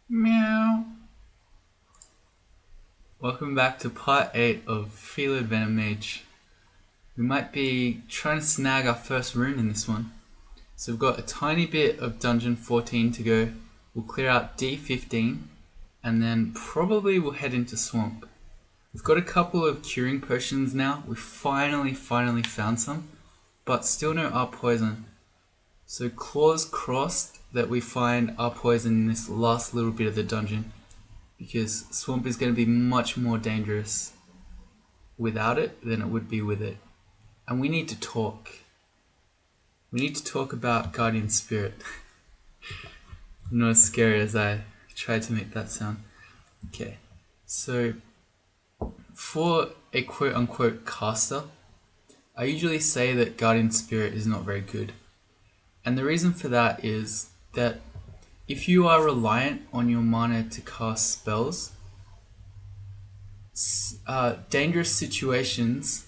Meow. Welcome back to part 8 of Felid Venom Mage. We might be trying to snag our first rune in this one. So we've got a tiny bit of dungeon 14 to go. We'll clear out D15 and then probably we'll head into swamp. We've got a couple of curing potions now. We finally found some, but still no our poison. So claws crossed that we find our poison in this last little bit of the dungeon, because swamp is going to be much more dangerous without it than it would be with it. And we need to talk. We need to talk about Guardian Spirit. Not as scary as I tried to make that sound. Okay, so for a quote unquote caster, I usually say that Guardian Spirit is not very good. And the reason for that is that if you are reliant on your mana to cast spells, dangerous situations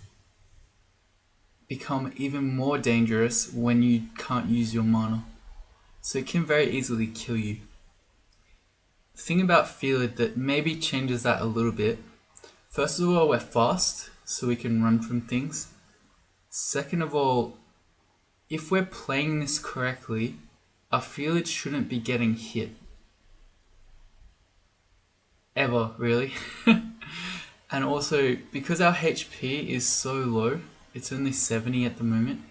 become even more dangerous when you can't use your mana. So it can very easily kill you. The thing about Felid that maybe changes that a little bit, first of all, we're fast, so we can run from things. Second of all, if we're playing this correctly, our Felid shouldn't be getting hit. Ever, really. And also, because our HP is so low, it's only 70 at the moment,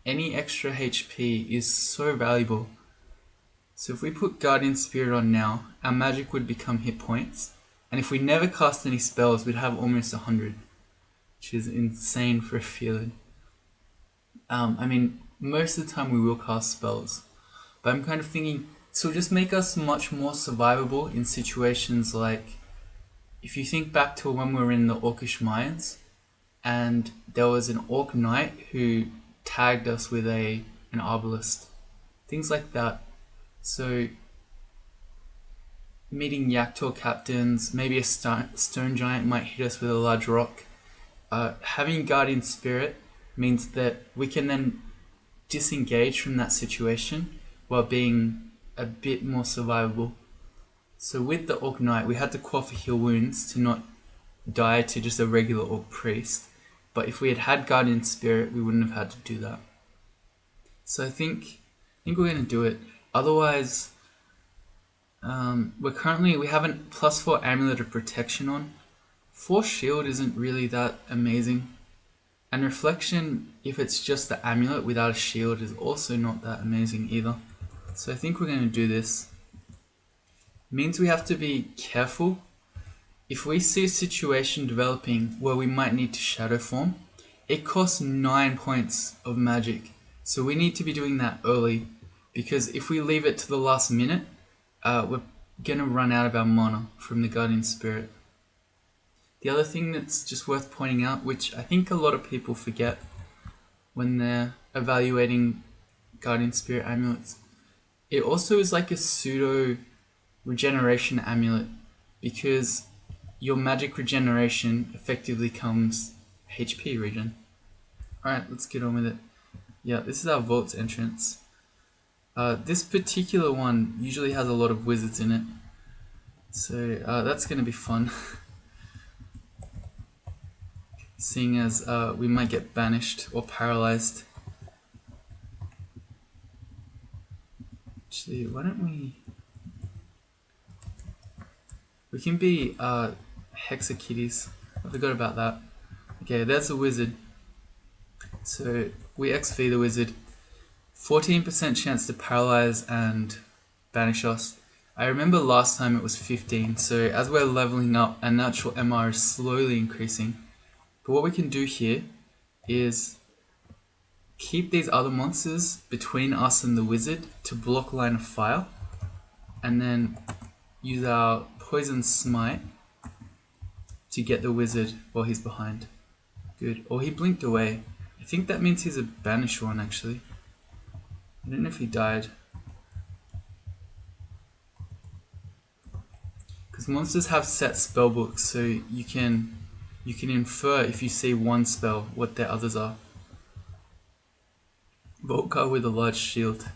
any extra HP is so valuable. So if we put Guardian Spirit on now, our magic would become hit points, and if we never cast any spells, we'd have almost 100, which is insane for a Felid. I mean, most of the time we will cast spells, but I'm kind of thinking, this will just make us much more survivable in situations like, if you think back to when we were in the Orcish Mines, and there was an Orc Knight who tagged us with an Arbalist. Things like that. So, meeting Yaktor captains, maybe a stone giant might hit us with a large rock. Having Guardian Spirit means that we can then disengage from that situation while being a bit more survivable. So with the Orc Knight, we had to quaff heal wounds to not die to just a regular Orc Priest. But if we had had Guardian Spirit, we wouldn't have had to do that. So I think we're going to do it. Otherwise, we have a +4 Amulet of Protection on. 4 Shield isn't really that amazing. And Reflection, if it's just the Amulet without a shield, is also not that amazing either. So I think we're going to do this. Means we have to be careful. If we see a situation developing where we might need to shadow form, it costs 9 points of magic. So we need to be doing that early, because if we leave it to the last minute, we're gonna run out of our mana from the Guardian Spirit. The other thing that's just worth pointing out, which I think a lot of people forget when they're evaluating Guardian Spirit amulets, it also is like a pseudo regeneration amulet, because your magic regeneration effectively comes HP regen. Alright, let's get on with it. Yeah, this is our vault's entrance. This particular one usually has a lot of wizards in it, so that's going to be fun. Seeing as we might get banished or paralyzed. Actually, why don't we... We can be Hexakitties. I forgot about that. Okay, that's a wizard. So we XV the wizard. 14% chance to paralyze and banish us. I remember last time it was 15, so as we're leveling up, our natural MR is slowly increasing. But what we can do here is keep these other monsters between us and the wizard to block line of fire, and then use our Poison Smite to get the wizard while he's behind. Good. Or he blinked away. I think that means he's a banished one, actually. I don't know if he died. Because monsters have set spellbooks, so you can infer if you see one spell what their others are. Volcar with a large shield.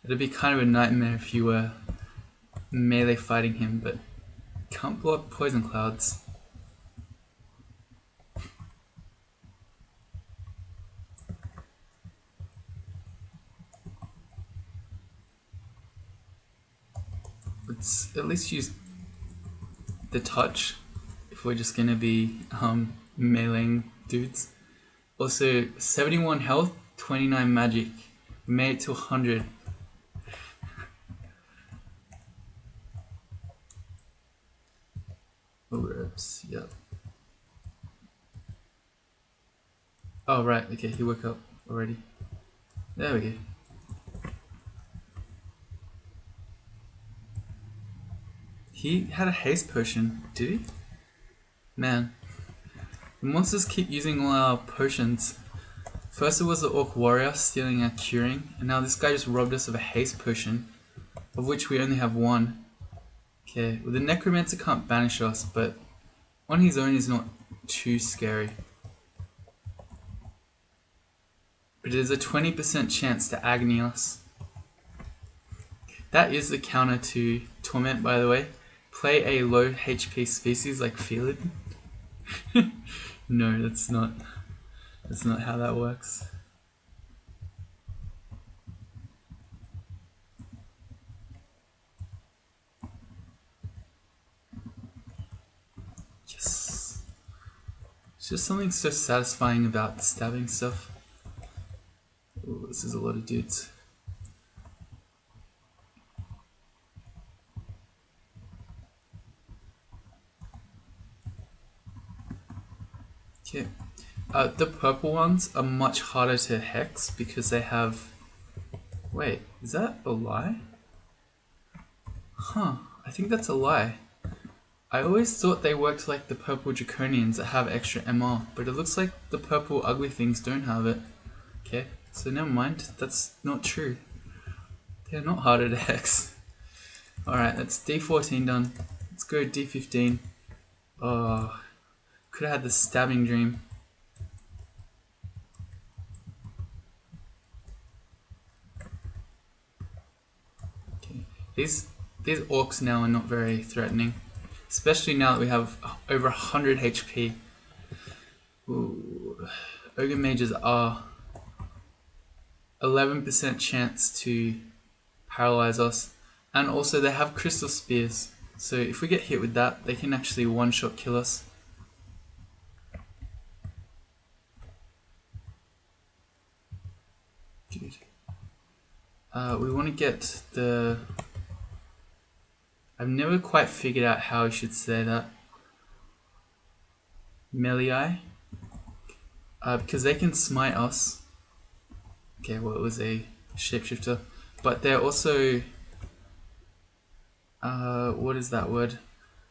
It'd be kind of a nightmare if you were melee fighting him, but can't block poison clouds. Let's at least use the touch if we're just gonna be meleeing dudes. Also, 71 health, 29 magic. We made it to 100. Oops, yep. Oh right, okay, he woke up already. There we go. He had a haste potion, did he? Man. The monsters keep using all our potions. First it was the Orc Warrior stealing our curing, and now this guy just robbed us of a haste potion, of which we only have one. Okay, well the Necromancer can't banish us, but on his own is not too scary. But there's a 20% chance to agony us. That is the counter to Torment, by the way. Play a low HP species like Felid. No, that's not how that works. Yes. It's just something so satisfying about stabbing stuff. Ooh, this is a lot of dudes. Okay. The purple ones are much harder to hex because they have... Wait, is that a lie? Huh, I think that's a lie. I always thought they worked like the purple draconians that have extra MR, but it looks like the purple ugly things don't have it. Okay, so never mind, that's not true. They're not harder to hex. Alright, that's D14 done. Let's go D15. Oh, could have had the stabbing dream. Okay, these orcs now are not very threatening, especially now that we have over 100 HP. Ooh, ogre mages are 11% chance to paralyze us, and also they have crystal spears, so if we get hit with that, they can actually one-shot kill us. Good. We want to get the... I've never quite figured out how I should say that. Melee, because they can smite us. Okay, well it was a shapeshifter, but they're also what is that word?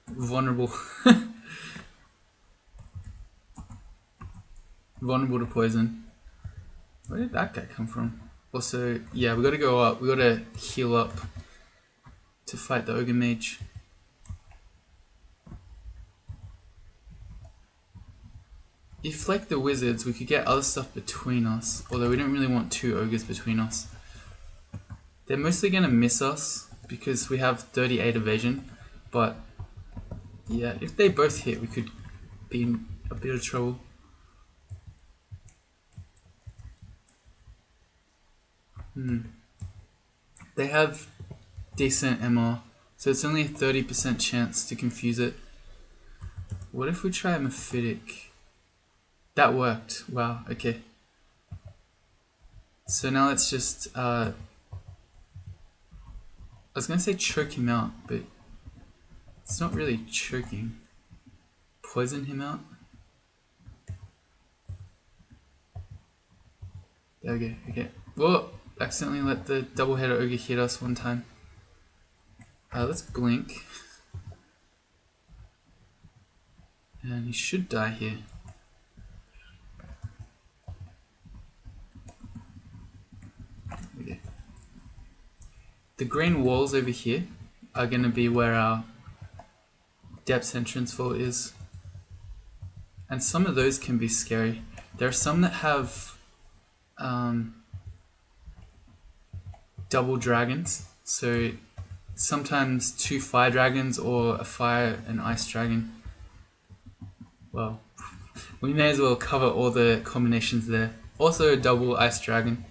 Vulnerable. Vulnerable to poison. Where did that guy come from? Also, yeah, we gotta go up. We gotta heal up to fight the ogre mage. If like the wizards, we could get other stuff between us, although we don't really want two ogres between us. They're mostly gonna miss us because we have 38 evasion, but yeah, if they both hit, we could be in a bit of trouble. They have decent MR, so it's only a 30% chance to confuse it. What if we try a Mephitic? That worked. Wow, okay. So now let's just, I was gonna say choke him out, but it's not really choking. Poison him out? There we go, okay. Whoa! Accidentally let the double-header ogre hit us one time. Let's blink. And he should die here. Okay. The green walls over here are going to be where our depths entrance vault is. And some of those can be scary. There are some that have double dragons, so sometimes 2 fire dragons or a fire and ice dragon. Well, we may as well cover all the combinations there. Also a double ice dragon.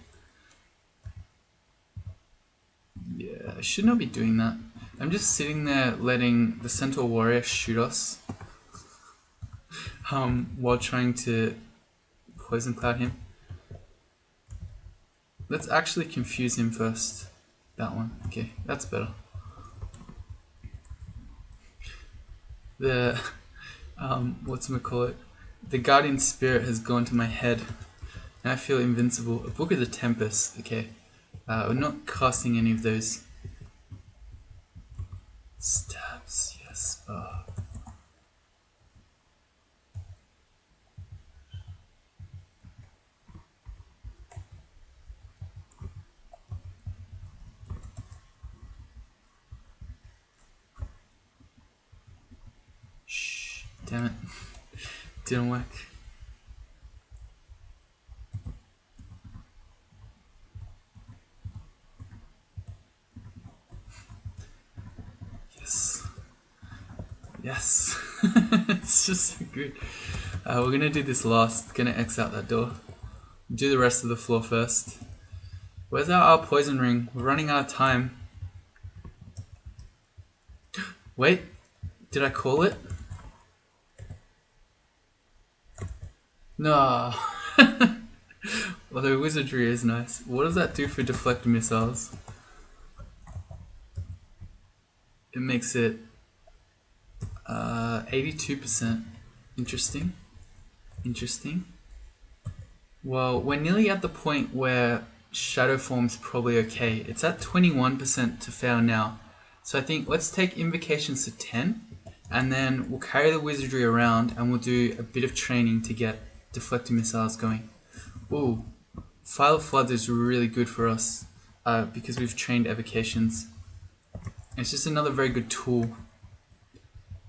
Yeah, I should not be doing that. I'm just sitting there letting the Centaur Warrior shoot us while trying to poison cloud him. Let's actually confuse him first. That one. Okay, that's better. The whatchamacallit? The Guardian Spirit has gone to my head. Now I feel invincible. A Book of the Tempest. Okay. We're not casting any of those. Stabs, yes. Shh. Damn it. Didn't work. Yes. Yes. It's just so good. We're gonna do this last. Gonna X out that door. Do the rest of the floor first. Where's our poison ring? We're running out of time. Wait. Did I call it? No. Although wizardry is nice. What does that do for deflect missiles? It makes it 82%. Interesting. Interesting. Well, we're nearly at the point where shadow form's probably okay. It's at 21% to fail now. So I think let's take invocations to 10 and then we'll carry the wizardry around and we'll do a bit of training to get deflecting missiles going. Ooh, File of Floods is really good for us because we've trained evocations. It's just another very good tool.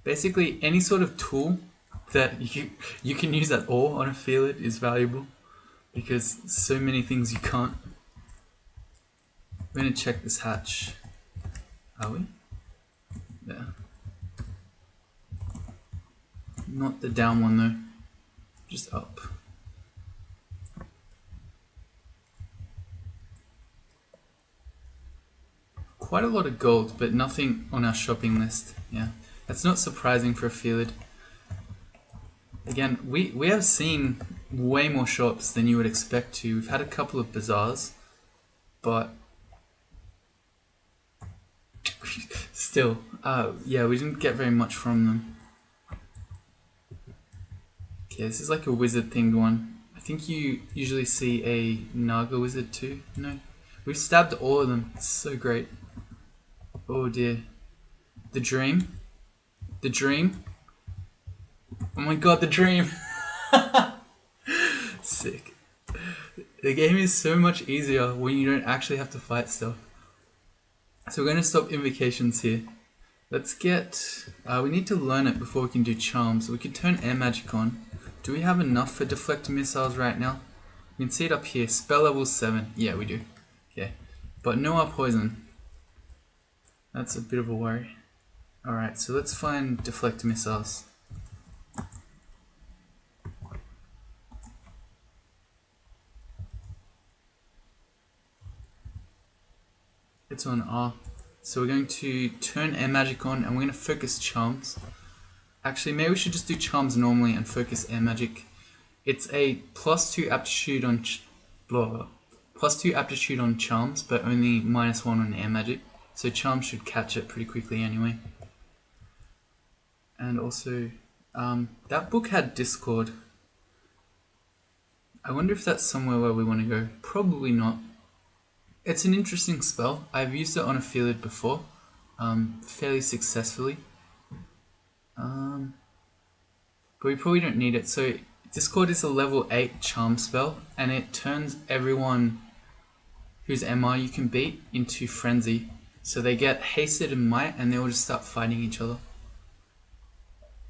Basically, any sort of tool that you can use at all on a Felid is valuable because so many things you can't. We're going to check this hatch. Are we? Yeah. Not the down one though, just up. Quite a lot of gold, but nothing on our shopping list. Yeah, that's not surprising for a Felid. Again, we have seen way more shops than you would expect to. We've had a couple of bazaars, but still, yeah, we didn't get very much from them. Okay, this is like a wizard themed one. I think you usually see a Naga wizard too. No, we've stabbed all of them. It's so great. Oh dear. The dream. The dream. Oh my god, the dream. Sick. The game is so much easier when you don't actually have to fight stuff. So we're going to stop invocations here. Let's get... we need to learn it before we can do charms. We could turn air magic on. Do we have enough for deflecting missiles right now? You can see it up here. Spell level 7. Yeah, we do. Okay. But no our poison. That's a bit of a worry. Alright, so let's find deflect missiles. It's on R. So we're going to turn air magic on and we're going to focus charms. Actually, maybe we should just do charms normally and focus air magic. It's a +2 aptitude on +2 aptitude on charms, but only -1 on air magic. So charms should catch it pretty quickly anyway. And also, that book had Discord. I wonder if that's somewhere where we want to go. Probably not. It's an interesting spell. I've used it on a Felid before, fairly successfully. But we probably don't need it. So Discord is a level 8 charm spell, and it turns everyone whose MR you can beat into frenzy. So they get hasted and might, and they will just start fighting each other.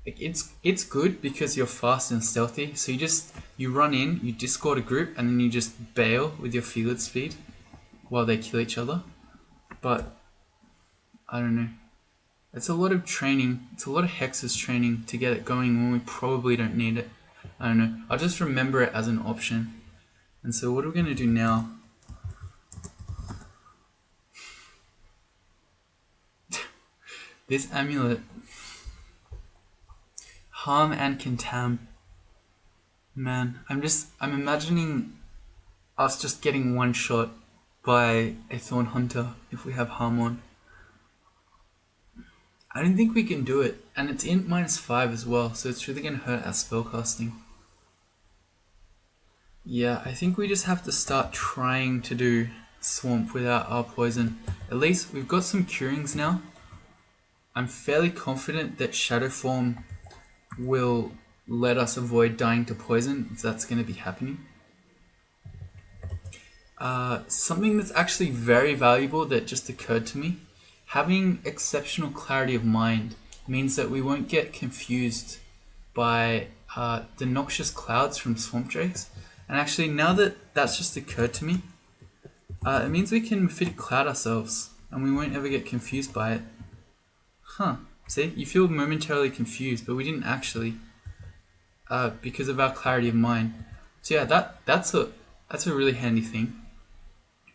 It's good because you're fast and stealthy. So you run in, you Discord a group, and then you just bail with your Felid speed while they kill each other. But I don't know. It's a lot of training. It's a lot of hexes training to get it going when we probably don't need it. I don't know. I'll just remember it as an option. And so what are we going to do now? This amulet. Harm and contam. Man, I'm imagining us just getting one shot by a Thorn Hunter if we have harm on. I don't think we can do it, and it's int -5 as well, so it's really going to hurt our spellcasting. Yeah, I think we just have to start trying to do Swamp without our poison. At least we've got some curings now. I'm fairly confident that Shadow Form will let us avoid dying to poison if that's going to be happening. Something that's actually very valuable that just occurred to me. Having exceptional clarity of mind means that we won't get confused by the noxious clouds from swamp drakes. And actually, now that that's just occurred to me, it means we can fit cloud ourselves and we won't ever get confused by it. Huh. See, you feel momentarily confused, but we didn't actually, because of our clarity of mind. So yeah, that's a really handy thing.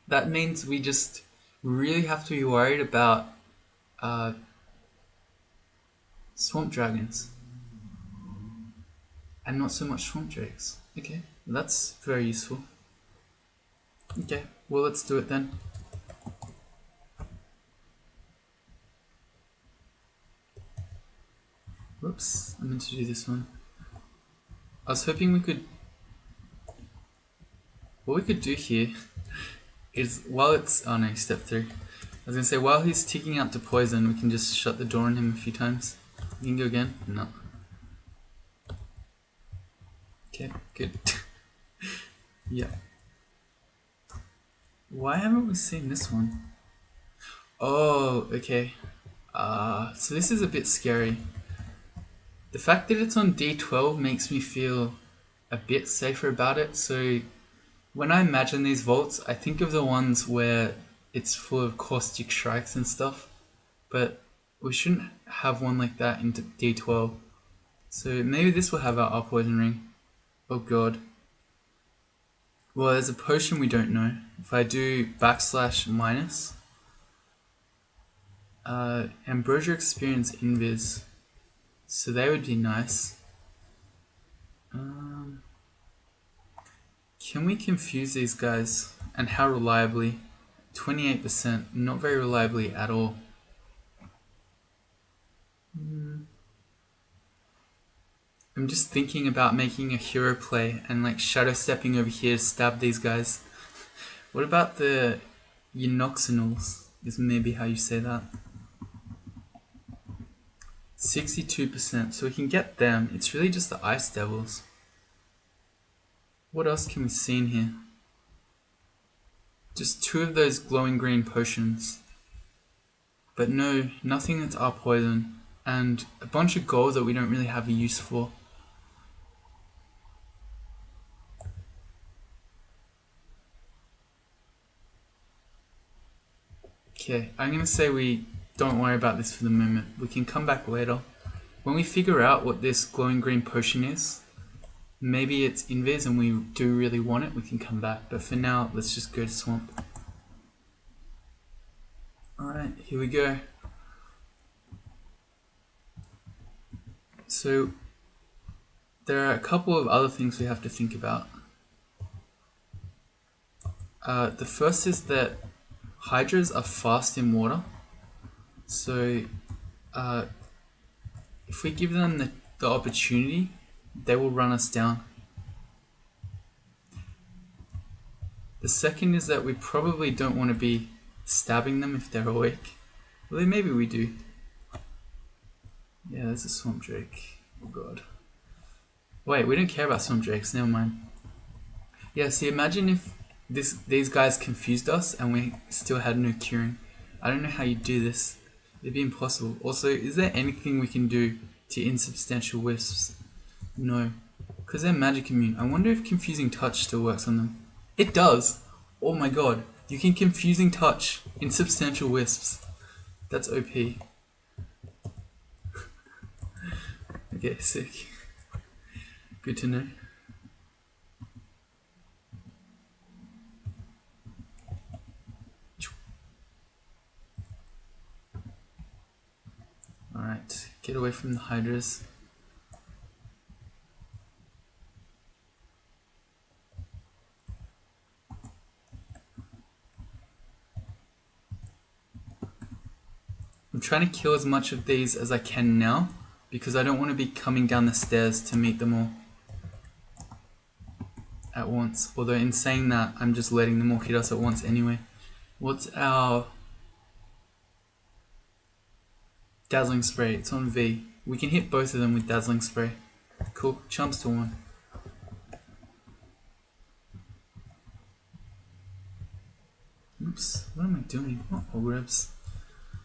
That means we just really have to be worried about swamp dragons and not so much swamp drakes. Okay, that's very useful. Okay, well, let's do it then. Whoops, I meant to do this one. I was hoping we could... What we could do here is while it's... Oh no, step 3. I was going to say, while he's ticking out to poison, we can just shut the door on him a few times. You can go again? No. Okay, good. Yeah. Why haven't we seen this one? Oh, okay. So this is a bit scary. The fact that it's on D12 makes me feel a bit safer about it. So when I imagine these vaults, I think of the ones where it's full of caustic strikes and stuff. But we shouldn't have one like that in D12. So maybe this will have our poison ring. Oh god. Well, there's a potion we don't know. If I do /- Ambrosia Experience Invis. So they would be nice. Can we confuse these guys? And how reliably? 28%. Not very reliably at all. I'm just thinking about making a hero play and like shadow stepping over here to stab these guys. What about the Eunoxinals? Is maybe how you say that. 62%, so we can get them. It's really just the Ice Devils. What else can we see in here? Just 2 of those glowing green potions. But no, nothing that's our poison. And a bunch of gold that we don't really have a use for. Okay, I'm going to say we don't worry about this for the moment. We can come back later. When we figure out what this glowing green potion is, maybe it's invis and we do really want it, we can come back. But for now, let's just go to swamp. Alright, here we go. So, there are a couple of other things we have to think about. The first is that hydras are fast in water. So, if we give them the opportunity, they will run us down. The second is that we probably don't want to be stabbing them if they're awake. Well, maybe we do. Yeah, there's a swamp drake. Oh god. Wait, we don't care about swamp drakes, never mind. Yeah, see, imagine if these guys confused us and we still had no curing. I don't know how you do this. It'd be impossible. Also, is there anything we can do to insubstantial wisps? No. Because they're magic immune. I wonder if confusing touch still works on them. It does! Oh my god. You can confusing touch insubstantial wisps. That's OP. Okay, sick. Good to know. Alright, get away from the hydras. I'm trying to kill as much of these as I can now, because I don't want to be coming down the stairs to meet them all at once. Although in saying that, I'm just letting them all hit us at once anyway. What's our Dazzling Spray? It's on V. We can hit both of them with Dazzling Spray. Cool, chumps to 1. Oops, what am I doing? Not ogres.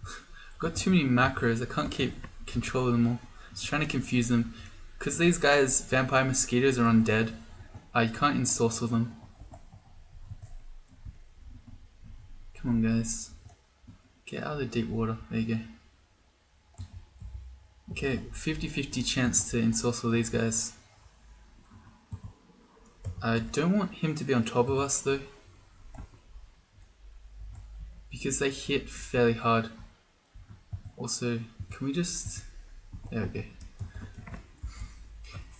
I've got too many macros, I can't keep control of them all. I was trying to confuse them. Because these guys, vampire mosquitoes, are undead. You can't ensorcel them. Come on guys. Get out of the deep water. There you go. Okay, 50-50 chance to ensorcel these guys. I don't want him to be on top of us though, because they hit fairly hard. Also, can we just... There we go.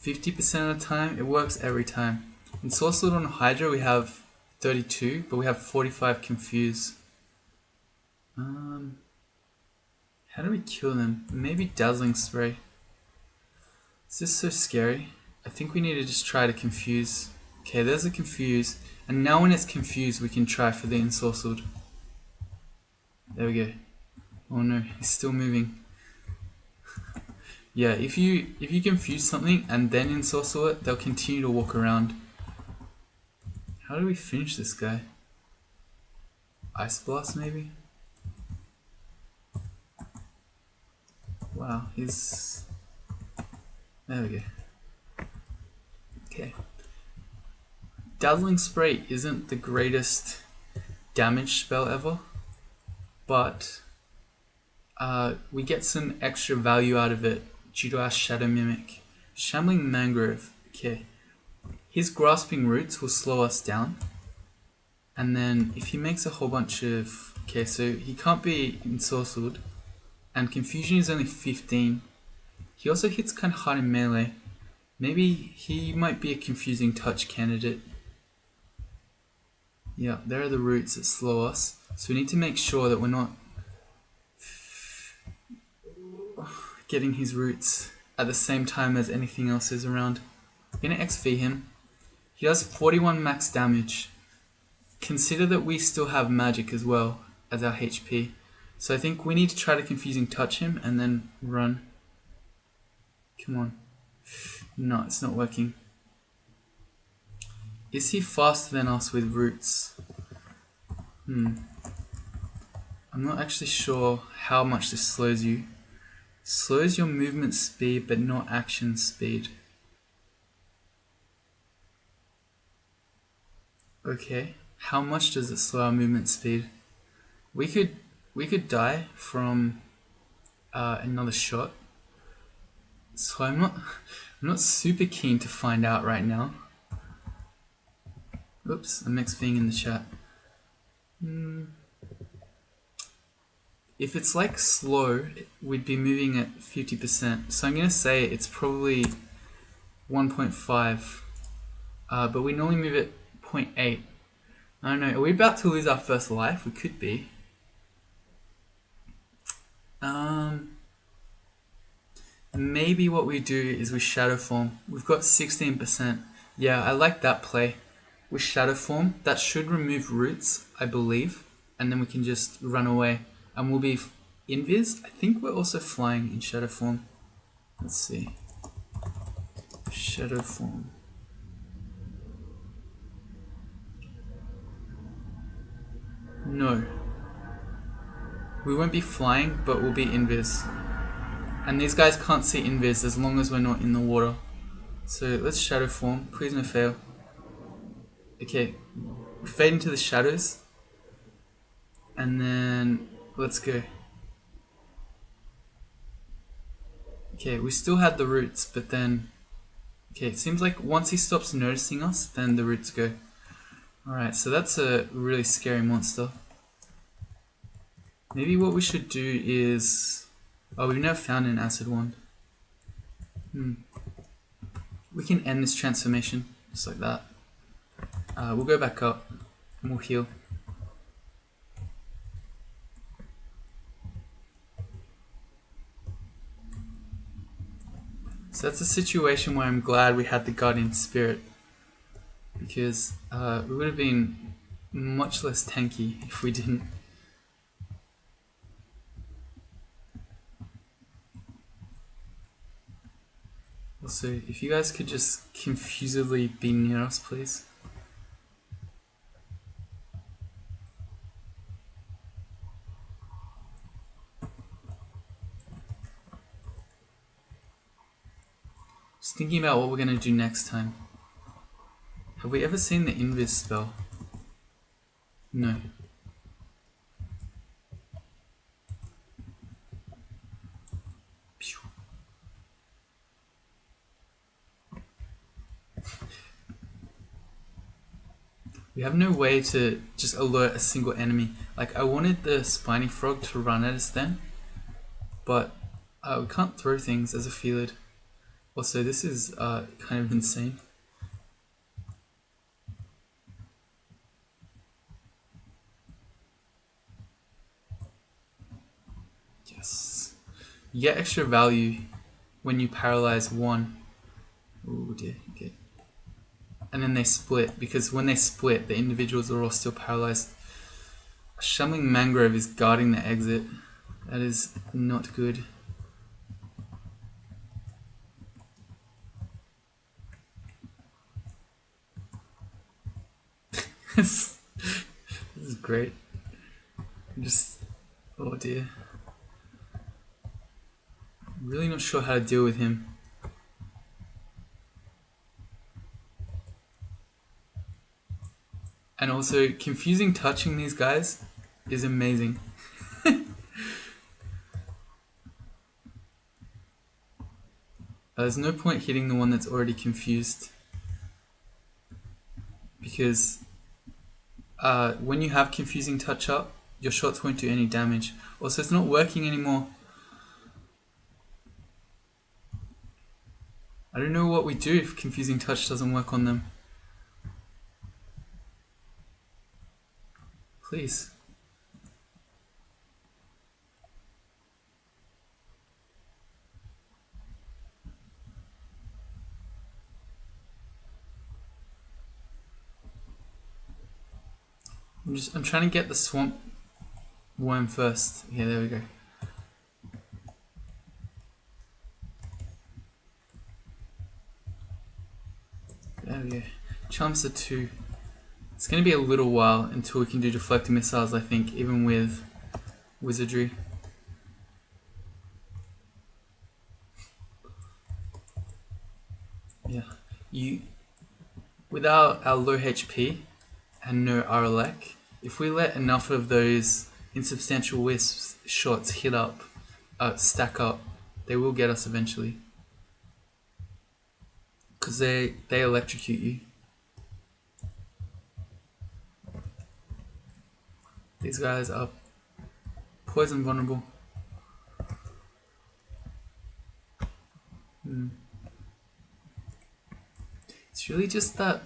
50% of the time, it works every time. Ensorcelled on Hydra we have 32, but we have 45 confuse. How do we kill them? Maybe Dazzling Spray. This is so scary. I think we need to just try to confuse. Okay, there's a confuse. And now when it's confused, we can try for the ensorcelled. There we go. Oh no, he's still moving. Yeah, if you confuse something and then ensorcel it, they'll continue to walk around. How do we finish this guy? Ice Blast maybe? Wow, he's... There we go. Okay. Dazzling Spray isn't the greatest damage spell ever, but we get some extra value out of it due to our Shadow Mimic. Shambling Mangrove. Okay. His Grasping Roots will slow us down. And then if he makes a whole bunch of... Okay, so he can't be ensorcelled. And Confusion is only 15. He also hits kind of hard in melee. Maybe he might be a confusing touch candidate. Yeah, there are the roots that slow us. So we need to make sure that we're not getting his roots at the same time as anything else is around. I'm going to XV him. He does 41 max damage. Consider that we still have magic as well as our HP. So I think we need to try to confusing touch him and then run. Come on. No, it's not working. Is he faster than us with roots? I'm not actually sure how much this slows you. Slows your movement speed but not action speed. Okay, how much does it slow our movement speed? We could die from another shot. So I'm not super keen to find out right now. Oops, I'm XVing in the chat. If it's like slow, we'd be moving at 50%. So I'm going to say it's probably 1.5. But we normally move at 0.8. I don't know, are we about to lose our first life? We could be. Maybe what we do is we Shadow Form. We've got 16%. Yeah, I like that play. We Shadow Form. That should remove roots, I believe. And then we can just run away. And we'll be invis. I think we're also flying in Shadow Form. Let's see. Shadow Form. No. We won't be flying, but we'll be invis. And these guys can't see invis as long as we're not in the water. So let's Shadow Form. Please no fail. Okay. We fade into the shadows. And then let's go. Okay, we still had the roots, but then... Okay, it seems like once he stops noticing us, then the roots go. Alright, so that's a really scary monster. Maybe what we should do is... Oh, we've never found an acid wand. We can end this transformation, just like that. We'll go back up, and we'll heal. So that's a situation where I'm glad we had the Guardian Spirit, because we would have been much less tanky if we didn't. Also, if you guys could just confusedly be near us, please. Just thinking about what we're going to do next time. Have we ever seen the Invis spell? No. We have no way to just alert a single enemy. Like, I wanted the spiny frog to run at us then, but we can't throw things as a Felid. Also, this is kind of insane. Yes. You get extra value when you paralyze one. Oh dear, okay. And then they split, because when they split, the individuals are all still paralyzed. A Shumling Mangrove is guarding the exit. That is not good. This is great. Oh dear. I'm really not sure how to deal with him. And also, confusing touching these guys is amazing. There's no point hitting the one that's already confused, because when you have confusing touch up, your shots won't do any damage. Also, it's not working anymore. I don't know what we do if confusing touch doesn't work on them. Please. I'm trying to get the swamp worm first. Yeah, there we go. There we go. Charms are 2. It's going to be a little while until we can do deflecting missiles, I think, even with wizardry. Yeah. Without our low HP and no RLEC, if we let enough of those insubstantial wisps shots stack up, they will get us eventually. Because they electrocute you. These guys are poison vulnerable. It's really just that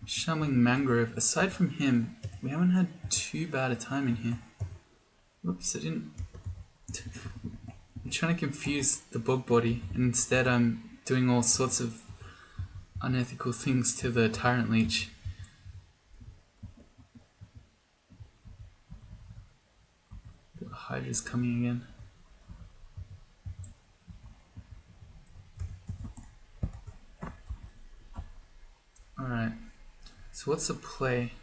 Shumling Mangrove. Aside from him, we haven't had too bad a time in here. Whoops, I didn't... I'm trying to confuse the bog body, and instead I'm doing all sorts of unethical things to the Tyrant Leech. The Hydra's coming again. Alright, so what's the play?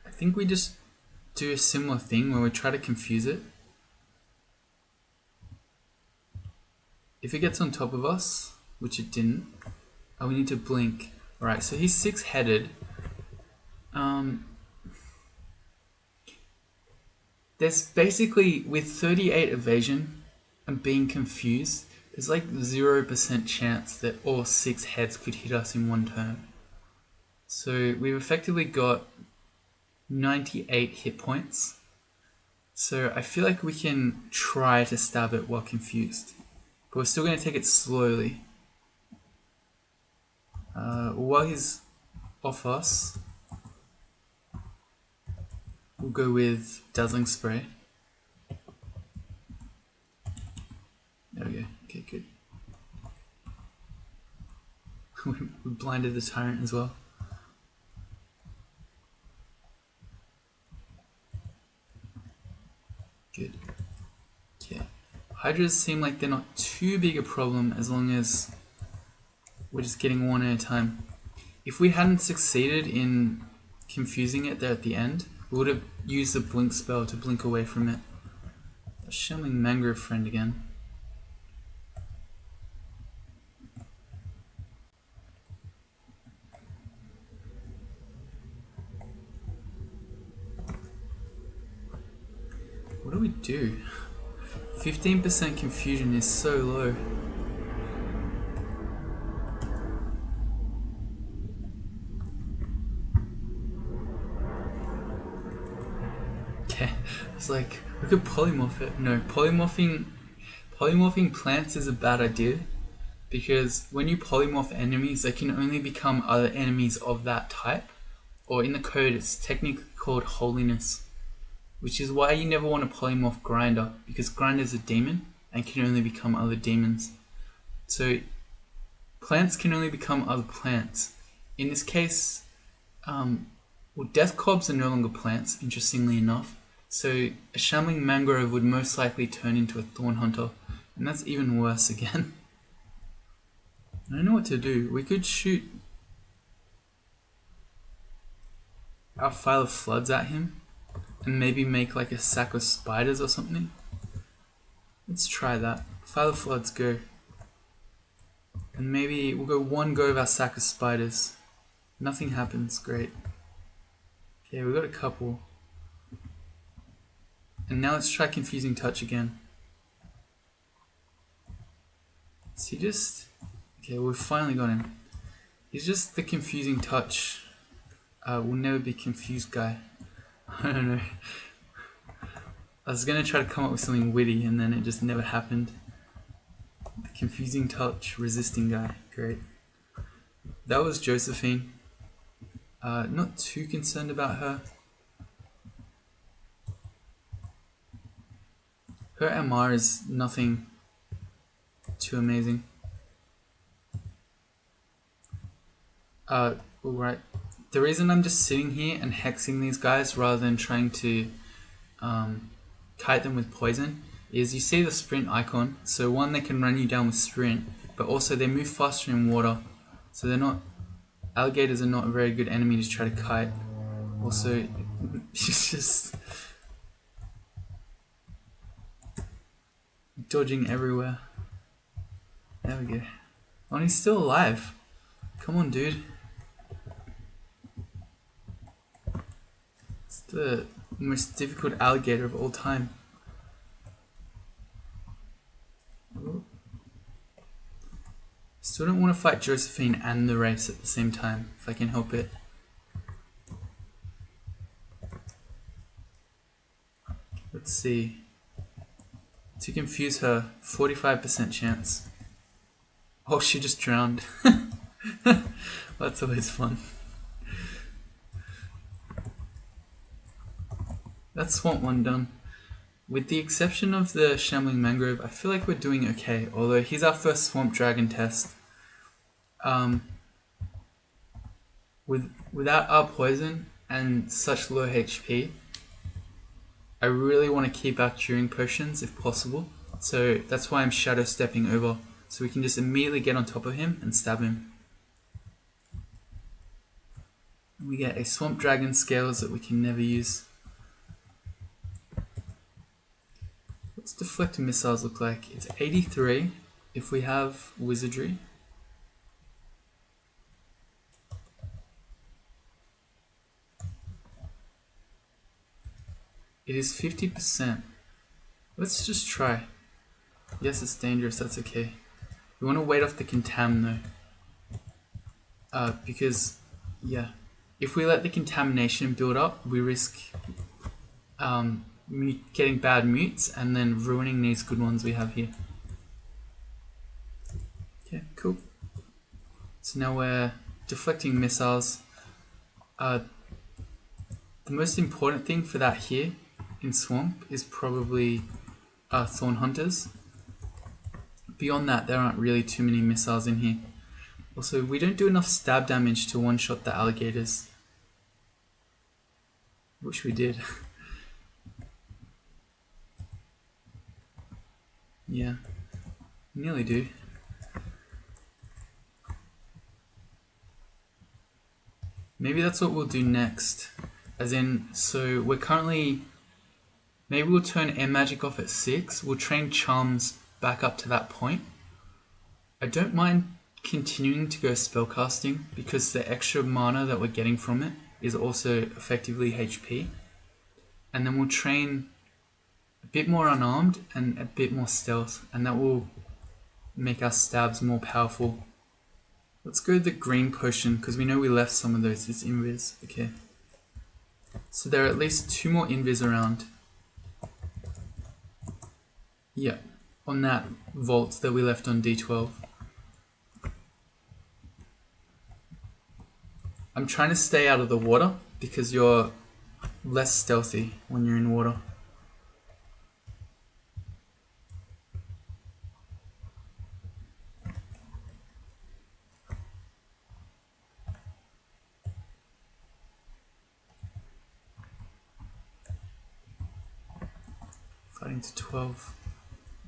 I think we just do a similar thing where we try to confuse it. If it gets on top of us, which it didn't, we need to blink. Alright, so he's 6-headed. There's basically, with 38 evasion and being confused, There's like 0% chance that all 6 heads could hit us in one turn. So we've effectively got 98 hit points. So I feel like we can try to stab it while confused. But we're still going to take it slowly. While he's off us, we'll go with Dazzling Spray. There we go. Okay, good. We blinded the Tyrant as well. Good. Okay. Hydras seem like they're not too big a problem as long as we're just getting one at a time. If we hadn't succeeded in confusing it there at the end, we would have used the blink spell to blink away from it. A Shambling Mangrove friend again. What do we do? 15% confusion is so low. Okay, it's like we could polymorph it. No, polymorphing plants is a bad idea because when you polymorph enemies, they can only become other enemies of that type, or in the code it's technically called holiness, which is why you never want to polymorph Grinder, because Grinder is a demon and can only become other demons. So plants can only become other plants. In this case, well, death cobs are no longer plants, interestingly enough. So a Shambling Mangrove would most likely turn into a Thorn Hunter, and that's even worse again. I don't know what to do. We could shoot our File of Floods at him and maybe make like a sack of spiders or something. Let's try that. File of Floods, go. And maybe we'll go one go of our sack of spiders. Nothing happens, great. Okay, we got a couple. And now let's try Confusing Touch again. Is he just... Okay, we've finally got him. He's just the Confusing Touch. Will never be confused guy. I don't know. I was gonna try to come up with something witty and then it just never happened. The Confusing Touch, resisting guy, great. That was Josephine. Not too concerned about her. Her MR is nothing too amazing. Alright. The reason I'm just sitting here and hexing these guys rather than trying to kite them with poison is you see the sprint icon. So one, they can run you down with sprint, but also they move faster in water. So they're not... Alligators are not a very good enemy to try to kite. Also, it's just... dodging everywhere. There we go. Oh, and he's still alive. Come on, dude. It's the most difficult alligator of all time. Still don't want to fight Josephine and the race at the same time, if I can help it. Let's see. To confuse her, 45% chance. Oh, she just drowned. That's always fun. That's Swamp 1 done. With the exception of the Shambling Mangrove, I feel like we're doing okay, although he's our first Swamp Dragon test. Without our poison and such low HP, I really want to keep our curing potions if possible, so that's why I'm shadow stepping over, so we can just immediately get on top of him and stab him. We get a Swamp Dragon Scales that we can never use. What's deflecting missiles look like? It's 83 if we have Wizardry. It is 50%. Let's just try. Yes, it's dangerous, that's okay. We want to wait off the contam though, because yeah, if we let the contamination build up, we risk getting bad mutes and then ruining these good ones we have here. Okay, cool. So now we're deflecting missiles. The most important thing for that here in Swamp is probably Thorn Hunters. Beyond that, there aren't really too many missiles in here. Also, we don't do enough stab damage to one-shot the alligators. Wish we did. Yeah, nearly do. Maybe that's what we'll do next. As in, so we're currently... Maybe we'll turn air magic off at 6. We'll train charms back up to that point. I don't mind continuing to go spellcasting because the extra mana that we're getting from it is also effectively HP. And then we'll train a bit more unarmed and a bit more stealth, and that will make our stabs more powerful. Let's go the green potion because we know we left some of those as invis. Okay. So there are at least 2 more invis around. Yeah, on that vault that we left on D12. I'm trying to stay out of the water because you're less stealthy when you're in water. Fighting to 12.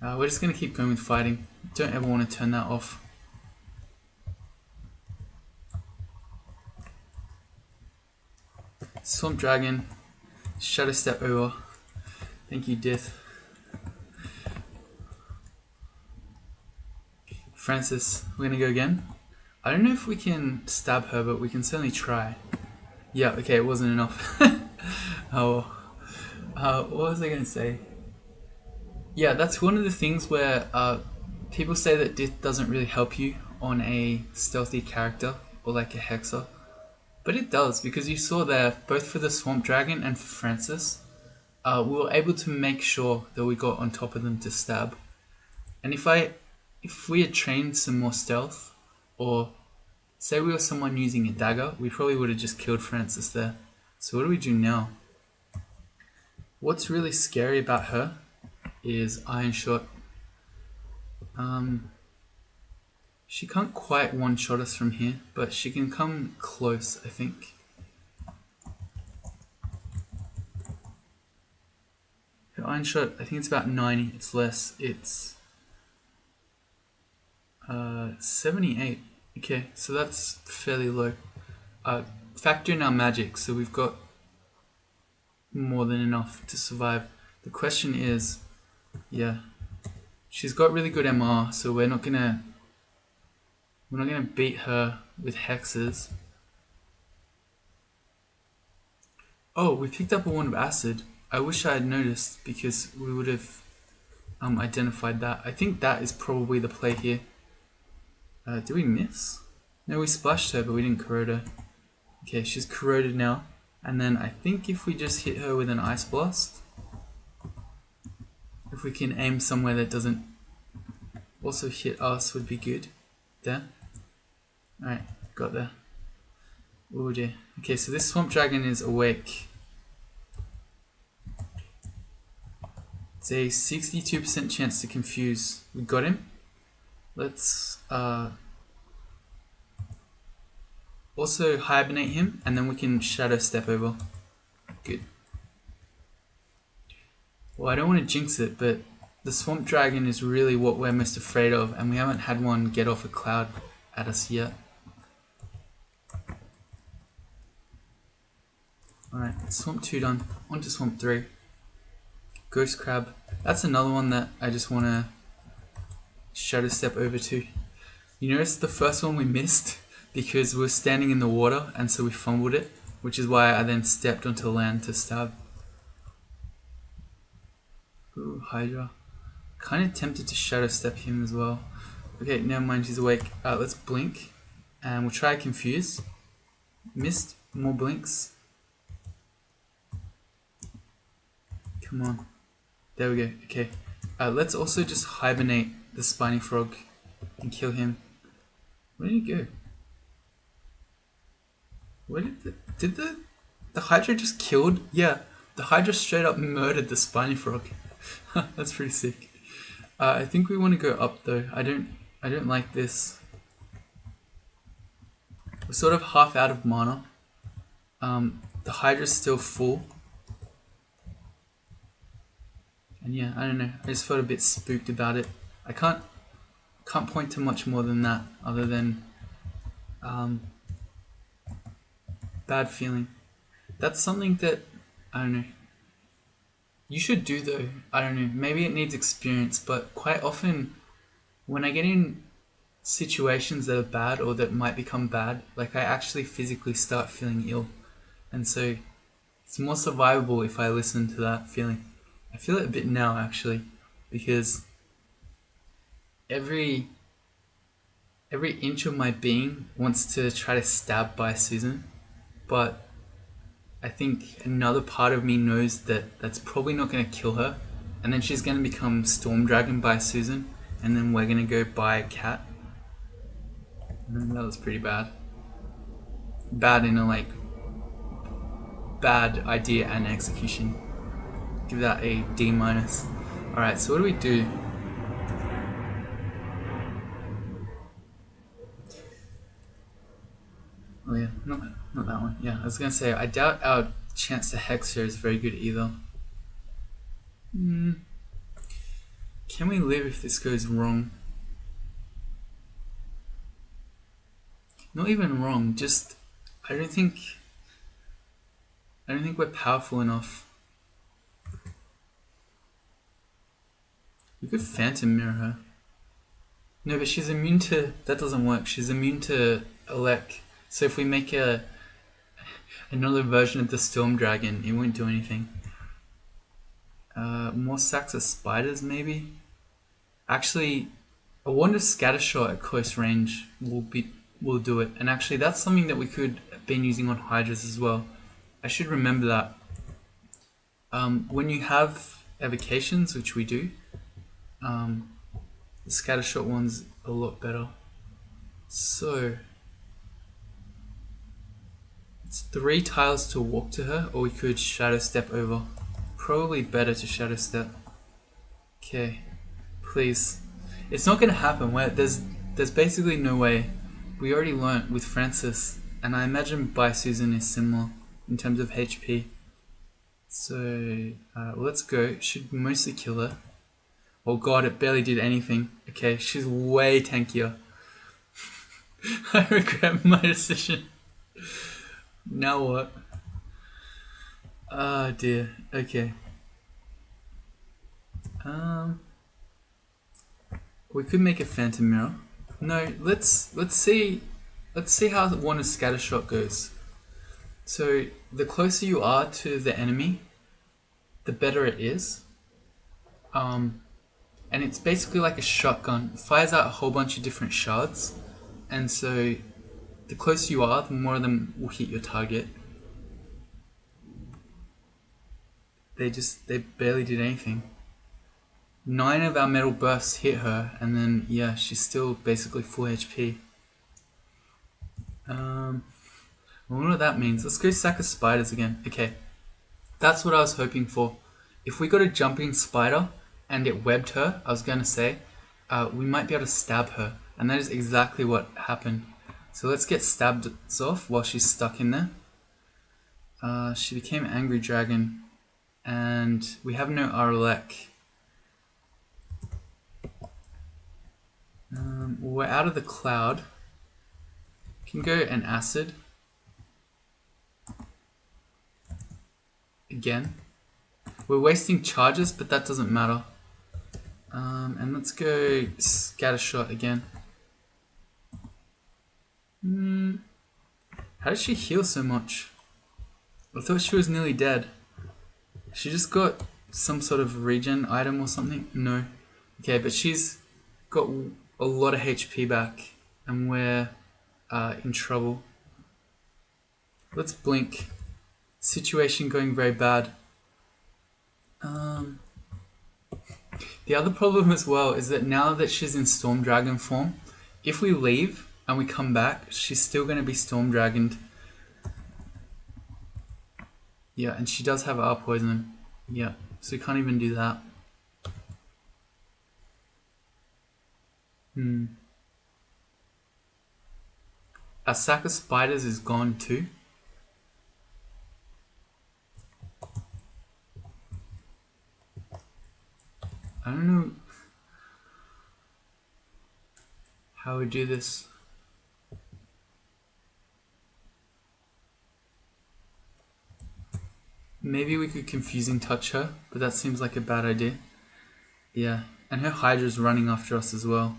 We're just going to keep going with fighting. Don't ever want to turn that off. Swamp Dragon. Shadow Step over. Thank you, Death. Francis, we're going to go again. I don't know if we can stab her, but we can certainly try. Yeah, okay, it wasn't enough. Oh, what was I going to say? Yeah, that's one of the things where people say that Dith doesn't really help you on a stealthy character or like a hexer. But it does, because you saw there, both for the Swamp Dragon and for Francis, we were able to make sure that we got on top of them to stab. And if we had trained some more stealth, or say we were someone using a dagger, we probably would have just killed Francis there. So what do we do now? What's really scary about her is Iron Shot. She can't quite one-shot us from here, but she can come close, I think. Her Iron Shot, I think it's about 90, it's less, it's 78. Okay, so that's fairly low. Factor in our magic, so we've got more than enough to survive. The question is, yeah, she's got really good MR, so we're not gonna beat her with hexes. Oh, we picked up a wand of acid. I wish I had noticed because we would have identified that. I think that is probably the play here. Did we miss? No, we splashed her, but we didn't corrode her. Okay, she's corroded now. And then I think if we just hit her with an ice blast, if we can aim somewhere that doesn't also hit us would be good. There. Alright, got there. Oh dear. Okay, so this Swamp Dragon is awake. It's a 62% chance to confuse. We got him. Let's also hibernate him, and then we can Shadow Step over. Good. Well, I don't want to jinx it, but the Swamp Dragon is really what we're most afraid of, and we haven't had one get off a cloud at us yet. Alright, Swamp 2 done. On to Swamp 3. Ghost Crab. That's another one that I just want to Shadow Step over to. You notice the first one we missed because we were standing in the water and so we fumbled it, which is why I then stepped onto land to stab. Ooh, Hydra. Kind of tempted to Shadow Step him as well. Okay, never mind, she's awake. Let's blink. And we'll try confuse. Missed. More blinks. Come on. There we go. Okay. Let's also just hibernate the spiny frog and kill him. Where did he go? Where did the Hydra just killed? Yeah, the Hydra straight up murdered the spiny frog. That's pretty sick. I think we want to go up though. I don't like this. We're sort of half out of mana. The Hydra's still full. And yeah, I don't know. I just felt a bit spooked about it. I can't point to much more than that, other than bad feeling. That's something that I don't know. You should do though. I don't know. Maybe it needs experience, but quite often when I get in situations that are bad or that might become bad, like I actually physically start feeling ill, and so it's more survivable if I listen to that feeling. I feel it a bit now actually, because every inch of my being wants to try to stab by Susan, but I think another part of me knows that that's probably not going to kill her, and then she's going to become Storm Dragon by Susan, and then we're going to go buy a cat. That was pretty bad. Bad in a like bad idea and execution. Give that a D-. Alright, so what do we do? Oh yeah, not that one. Yeah, I was gonna say, I doubt our chance to hex her is very good either. Can we live if this goes wrong? Not even wrong, just I don't think we're powerful enough. We could Phantom Mirror her. No, but she's immune to... That doesn't work. She's immune to Elec. So if we make another version of the Storm Dragon, it won't do anything. More sacks of spiders, maybe? Actually, a Wand of Scattershot at close range will do it. And actually, that's something that we could have been using on Hydras as well. I should remember that. When you have evocations, which we do, the Scattershot one's a lot better. So it's 3 tiles to walk to her, or we could Shadow Step over. Probably better to Shadow Step. Okay, please. It's not gonna happen. There's basically no way. We already learnt with Francis, and I imagine by Susan is similar in terms of HP. So let's go. Should mostly kill her. Oh god, it barely did anything. Okay, she's way tankier. I regret my decision. Now what? Oh dear. Okay. We could make a Phantom Mirror. No, let's see how one of Scattershot goes. So the closer you are to the enemy, the better it is. And it's basically like a shotgun. It fires out a whole bunch of different shards, and so the closer you are, the more of them will hit your target. They barely did anything. 9 of our metal bursts hit her, and then yeah, she's still basically full HP. I wonder what that means. Let's go sack of spiders again. Okay, that's what I was hoping for. If we got a jumping spider and it webbed her, I was gonna say, we might be able to stab her, and that is exactly what happened. So let's get stabbed off while she's stuck in there. She became Angry Dragon, and we have no Arlec. We're out of the cloud. Can go an acid. Again. We're wasting charges, but that doesn't matter. And let's go Scattershot again. How did she heal so much? I thought she was nearly dead. She just got some sort of regen item or something? No. Okay, but she's got a lot of HP back and we're in trouble. Let's blink. Situation going very bad. The other problem as well is that now that she's in Storm Dragon form, if we leave and we come back, she's still going to be Storm Dragoned. Yeah, and she does have our poison. Yeah, so we can't even do that. Our sack of spiders is gone too. I don't know how we do this. Maybe we could confusing touch her, but that seems like a bad idea. Yeah, and her Hydra's running after us as well.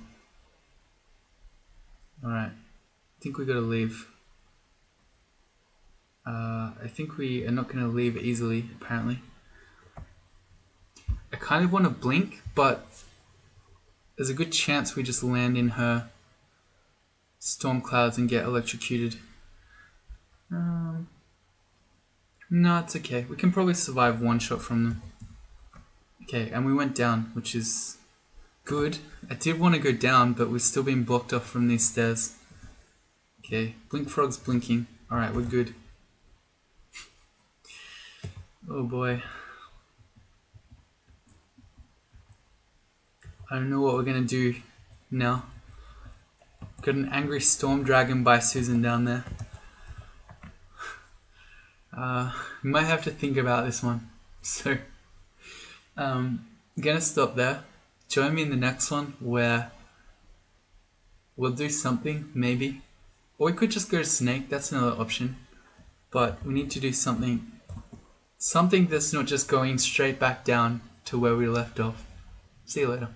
Alright, I think we gotta leave. I think we are not gonna leave easily, apparently. I kind of want to blink, but there's a good chance we just land in her storm clouds and get electrocuted. No, it's okay. We can probably survive one shot from them. Okay, and we went down, which is good. I did want to go down, but we're still being blocked off from these stairs. Okay, Blink Frog's blinking. Alright, we're good. Oh boy. I don't know what we're gonna do now. Got an angry Storm Dragon by Susan down there. We might have to think about this one. So, I'm gonna stop there. Join me in the next one where we'll do something, maybe. Or we could just go to Snake, that's another option. But we need to do something. Something that's not just going straight back down to where we left off. See you later.